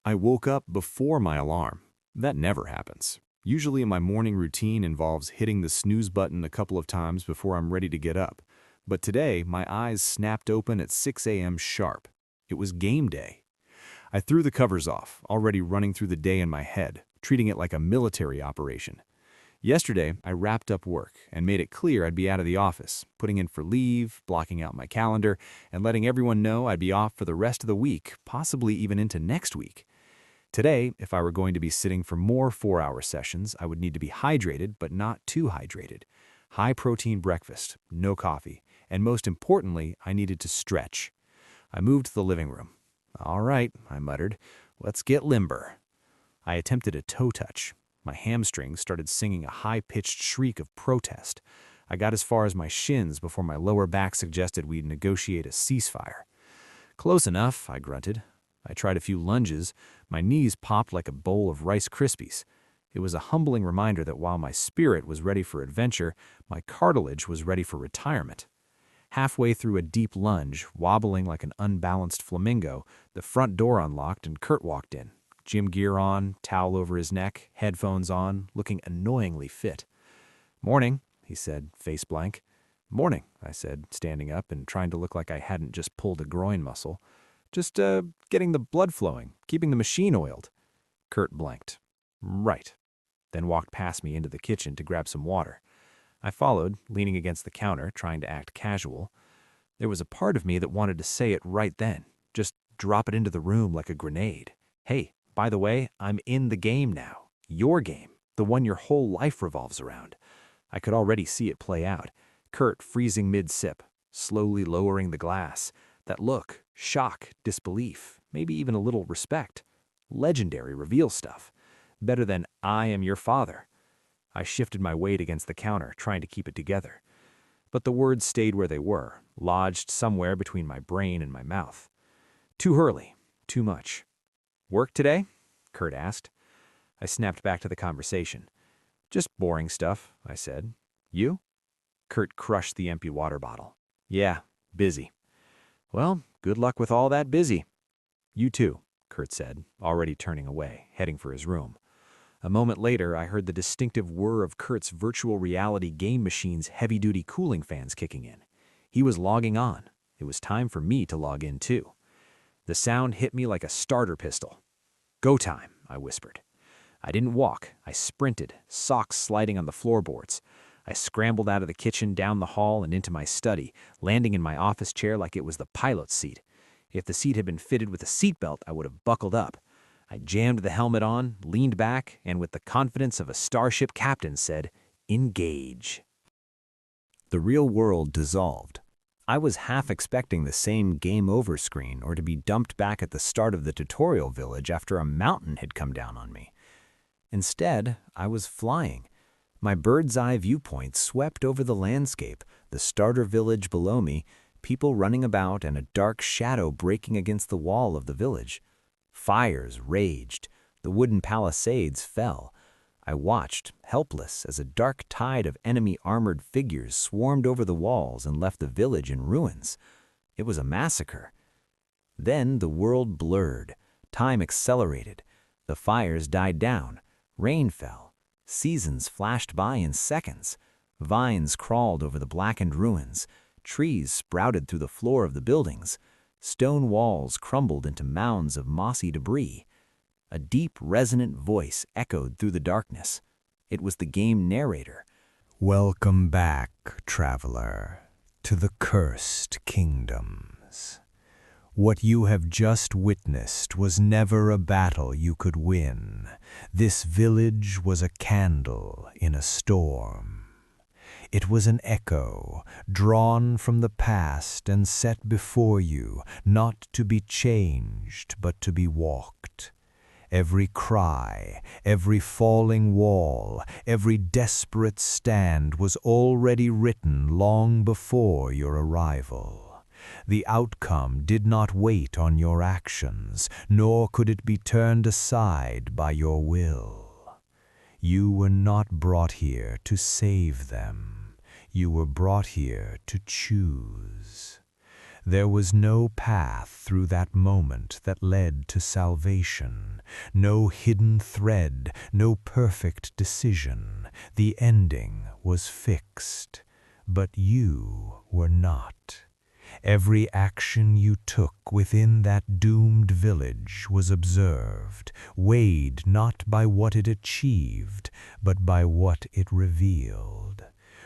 I woke up before my alarm. That never happens. Usually my morning routine involves hitting the snooze button a couple of times before I'm ready to get up. But today, my eyes snapped open at 6 a.m. sharp. It was game day. I threw the covers off, already running through the day in my head, treating it like a military operation. Yesterday, I wrapped up work and made it clear I'd be out of the office, putting in for leave, blocking out my calendar, and letting everyone know I'd be off for the rest of the week, possibly even into next week. Today, if I were going to be sitting for more 4-hour sessions, I would need to be hydrated, but not too hydrated. High-protein breakfast, no coffee, and most importantly, I needed to stretch. I moved to the living room. "All right," I muttered, "let's get limber." I attempted a toe touch. My hamstrings started singing a high-pitched shriek of protest. I got as far as my shins before my lower back suggested we negotiate a ceasefire. "Close enough," I grunted. I tried a few lunges. My knees popped like a bowl of Rice Krispies. It was a humbling reminder that while my spirit was ready for adventure, my cartilage was ready for retirement. Halfway through a deep lunge, wobbling like an unbalanced flamingo, the front door unlocked and Kurt walked in. Gym gear on, towel over his neck, headphones on, looking annoyingly fit. "Morning," he said, face blank. "Morning," I said, standing up and trying to look like I hadn't just pulled a groin muscle. "Just, getting the blood flowing, keeping the machine oiled." Kurt blanked. "Right," then walked past me into the kitchen to grab some water. I followed, leaning against the counter, trying to act casual. There was a part of me that wanted to say it right then, just drop it into the room like a grenade. "Hey, by the way, I'm in the game now. Your game, the one your whole life revolves around." I could already see it play out. Kurt freezing mid-sip, slowly lowering the glass. That look, shock, disbelief, maybe even a little respect. Legendary reveal stuff. Better than "I am your father." I shifted my weight against the counter, trying to keep it together. But the words stayed where they were, lodged somewhere between my brain and my mouth. Too early, too much. "Work today?" Kurt asked. I snapped back to the conversation. "Just boring stuff," I said. "You?" Kurt crushed the empty water bottle. "Yeah, busy." "Well, good luck with all that busy." "You too," Kurt said, already turning away, heading for his room. A moment later, I heard the distinctive whir of Kurt's virtual reality game machine's heavy-duty cooling fans kicking in. He was logging on. It was time for me to log in too. The sound hit me like a starter pistol. "Go time," I whispered. I didn't walk. I sprinted, socks sliding on the floorboards. I scrambled out of the kitchen, down the hall, and into my study, landing in my office chair like it was the pilot's seat. If the seat had been fitted with a seatbelt, I would have buckled up. I jammed the helmet on, leaned back, and with the confidence of a starship captain said, "Engage." The real world dissolved. I was half expecting the same game over screen or to be dumped back at the start of the tutorial village after a mountain had come down on me. Instead, I was flying. My bird's-eye viewpoint swept over the landscape, the starter village below me, people running about, and a dark shadow breaking against the wall of the village. Fires raged. The wooden palisades fell. I watched, helpless, as a dark tide of enemy armored figures swarmed over the walls and left the village in ruins. It was a massacre. Then the world blurred. Time accelerated. The fires died down. Rain fell. Seasons flashed by in seconds. Vines crawled over the blackened ruins. Trees sprouted through the floor of the buildings. Stone walls crumbled into mounds of mossy debris. A deep, resonant voice echoed through the darkness. It was the game narrator. "Welcome back, traveler, to the cursed kingdoms. What you have just witnessed was never a battle you could win. This village was a candle in a storm. It was an echo, drawn from the past and set before you, not to be changed, but to be walked. Every cry, every falling wall, every desperate stand was already written long before your arrival. The outcome did not wait on your actions, nor could it be turned aside by your will. You were not brought here to save them. You were brought here to choose. There was no path through that moment that led to salvation, No hidden thread, no perfect decision. The ending was fixed, but you were not. Every action you took within that doomed village was observed, weighed not by what it achieved, but by what it revealed.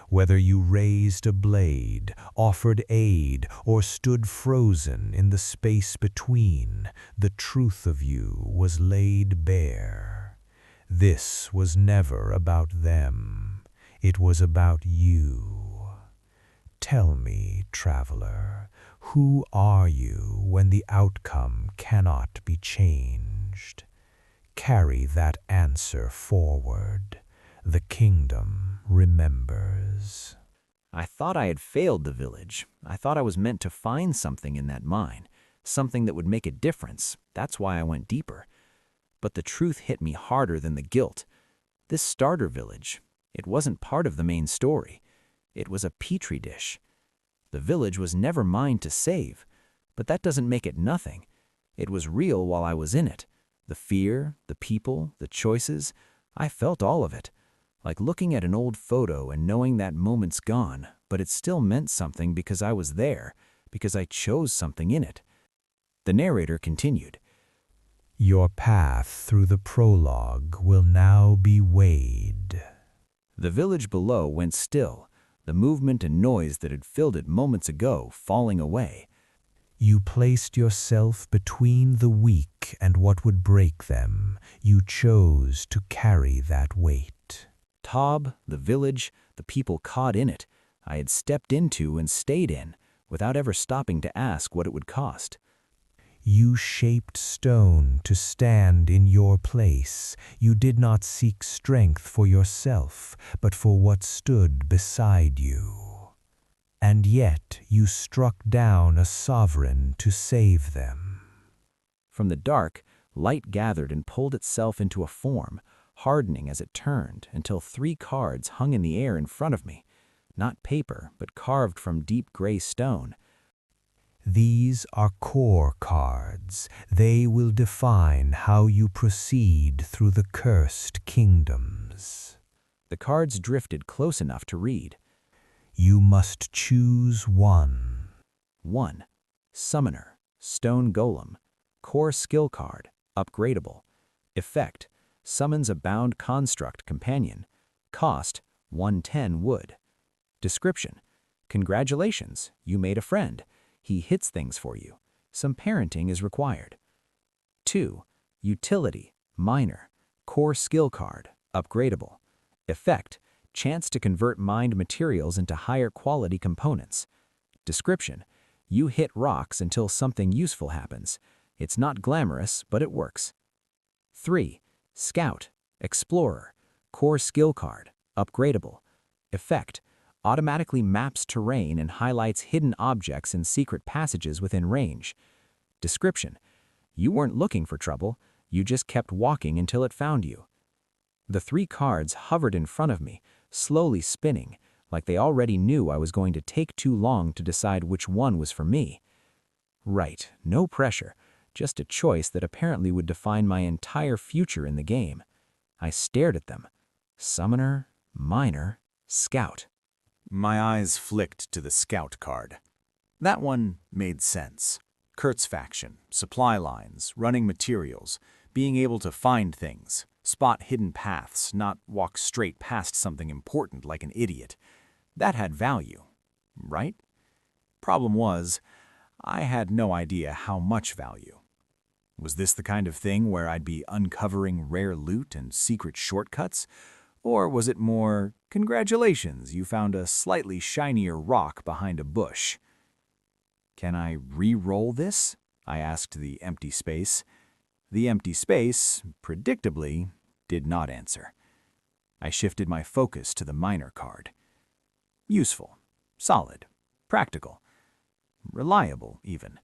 Whether you raised a blade, offered aid, or stood frozen in the space between, the truth of you was laid bare. This was never about them. It was about you. Tell me, traveler, who are you when the outcome cannot be changed? Carry that answer forward. The kingdom remembers. I thought I had failed the village. I thought I was meant to find something in that mine, something that would make a difference. That's why I went deeper. But the truth hit me harder than the guilt. This starter village, it wasn't part of the main story. It was a petri dish. The village was never mine to save, but that doesn't make it nothing. It was real while I was in it. The fear, the people, the choices, I felt all of it. Like looking at an old photo and knowing that moment's gone, but it still meant something because I was there, because I chose something in it. The narrator continued. Your path through the prologue will now be weighed. The village below went still, the movement and noise that had filled it moments ago falling away. You placed yourself between the weak and what would break them. You chose to carry that weight. Tob, the village, the people caught in it, I had stepped into and stayed in, without ever stopping to ask what it would cost. You shaped stone to stand in your place. You did not seek strength for yourself, but for what stood beside you. And yet you struck down a sovereign to save them. From the dark, light gathered and pulled itself into a form, hardening as it turned until 3 cards hung in the air in front of me, not paper, but carved from deep gray stone. These are core cards. They will define how you proceed through the cursed kingdoms. The cards drifted close enough to read. You must choose one. 1. Summoner, Stone Golem, Core Skill Card, Upgradable. Effect, summons a bound construct companion. Cost, 110 wood. Description, congratulations, you made a friend. He hits things for you. Some parenting is required. 2. Utility, Minor, Core Skill Card, Upgradable. Effect, chance to convert mined materials into higher quality components. Description, you hit rocks until something useful happens. It's not glamorous, but it works. 3. Scout, Explorer, Core Skill Card, Upgradable. Effect, automatically maps terrain and highlights hidden objects and secret passages within range. Description, you weren't looking for trouble, you just kept walking until it found you. The 3 cards hovered in front of me, slowly spinning, like they already knew I was going to take too long to decide which one was for me. Right, no pressure, just a choice that apparently would define my entire future in the game. I stared at them. Summoner, Minor, Scout. My eyes flicked to the scout card. That one made sense. Kurt's faction, supply lines, running materials, being able to find things, spot hidden paths, not walk straight past something important like an idiot. That had value, right? Problem was, I had no idea how much value. Was this the kind of thing where I'd be uncovering rare loot and secret shortcuts? Or was it more, congratulations, you found a slightly shinier rock behind a bush? Can I re-roll this? I asked the empty space. The empty space, predictably, did not answer. I shifted my focus to the minor card. Useful, solid, practical, reliable even.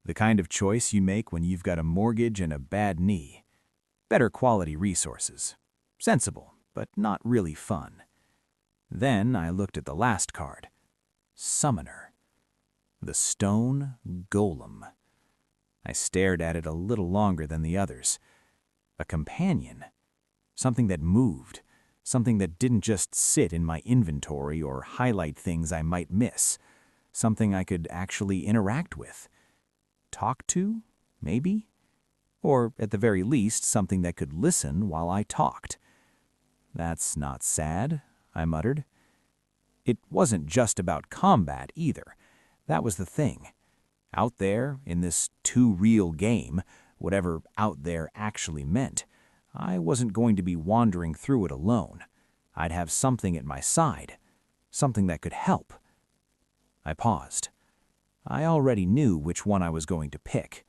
The kind of choice you make when you've got a mortgage and a bad knee. Better quality resources. Sensible, but not really fun. Then I looked at the last card. Summoner. The Stone Golem. I stared at it a little longer than the others. A companion. Something that moved. Something that didn't just sit in my inventory or highlight things I might miss. Something I could actually interact with. Talk to, maybe? Or, at the very least, something that could listen while I talked. That's not sad, I muttered. It wasn't just about combat, either. That was the thing. Out there, in this too-real game, whatever out there actually meant, I wasn't going to be wandering through it alone. I'd have something at my side. Something that could help. I paused. I already knew which one I was going to pick.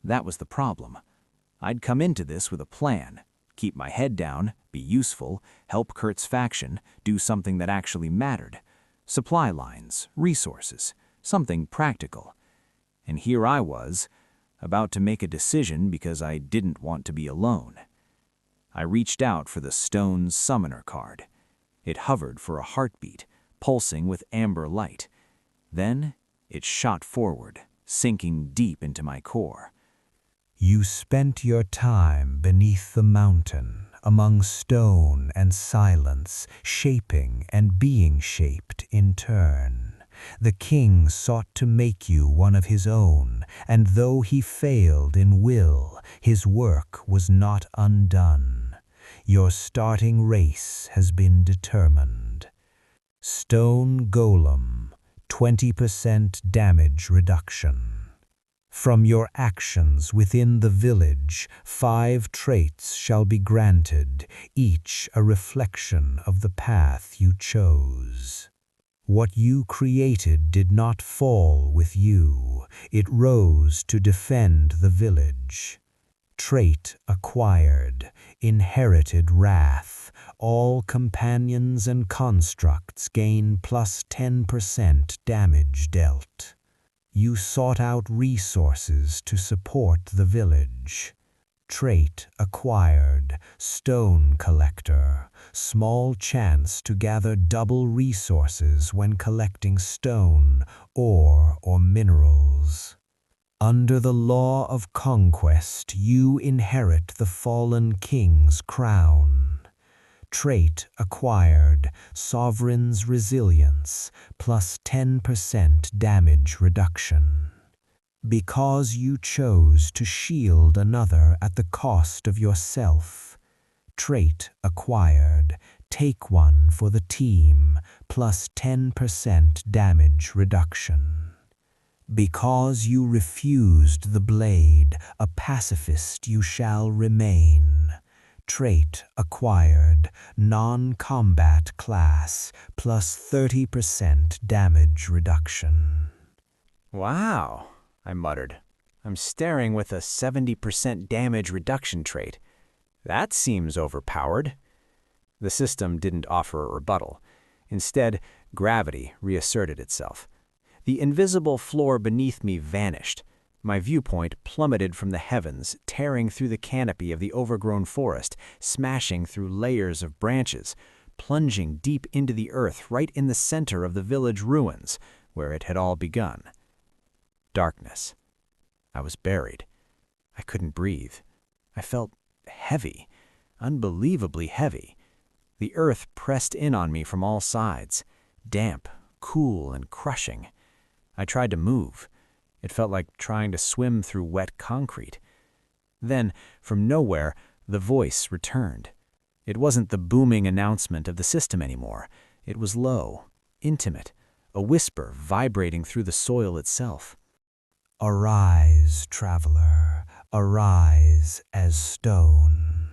That was the problem. I'd come into this with a plan. Keep my head down, be useful, help Kurt's faction, do something that actually mattered. Supply lines, resources, something practical. And here I was, about to make a decision because I didn't want to be alone. I reached out for the stone summoner card. It hovered for a heartbeat, pulsing with amber light. Then it shot forward, sinking deep into my core. You spent your time beneath the mountain, among stone and silence, shaping and being shaped in turn. The king sought to make you one of his own, and though he failed in will, his work was not undone. Your starting race has been determined. Stone Golem, 20% damage reduction. From your actions within the village, 5 traits shall be granted, each a reflection of the path you chose. What you created did not fall with you. It rose to defend the village. Trait acquired, inherited wrath. All companions and constructs gain plus 10% damage dealt. You sought out resources to support the village. Trait acquired, stone collector. Small chance to gather double resources when collecting stone, ore, or minerals. Under the law of conquest, you inherit the fallen king's crown. Trait acquired, sovereign's resilience, plus 10% damage reduction. Because you chose to shield another at the cost of yourself. Trait acquired, take one for the team, plus 10% damage reduction. Because you refused the blade, a pacifist you shall remain. Trait acquired, non-combat class, plus 30% damage reduction. Wow, I muttered. I'm staring with a 70% damage reduction trait. That seems overpowered. The system didn't offer a rebuttal. Instead, gravity reasserted itself. The invisible floor beneath me vanished. My viewpoint plummeted from the heavens, tearing through the canopy of the overgrown forest, smashing through layers of branches, plunging deep into the earth right in the center of the village ruins, where it had all begun. Darkness. I was buried. I couldn't breathe. I felt heavy, unbelievably heavy. The earth pressed in on me from all sides, damp, cool, and crushing. I tried to move. It felt like trying to swim through wet concrete. Then, from nowhere, the voice returned. It wasn't the booming announcement of the system anymore. It was low, intimate, a whisper vibrating through the soil itself. Arise, traveler, arise as stone.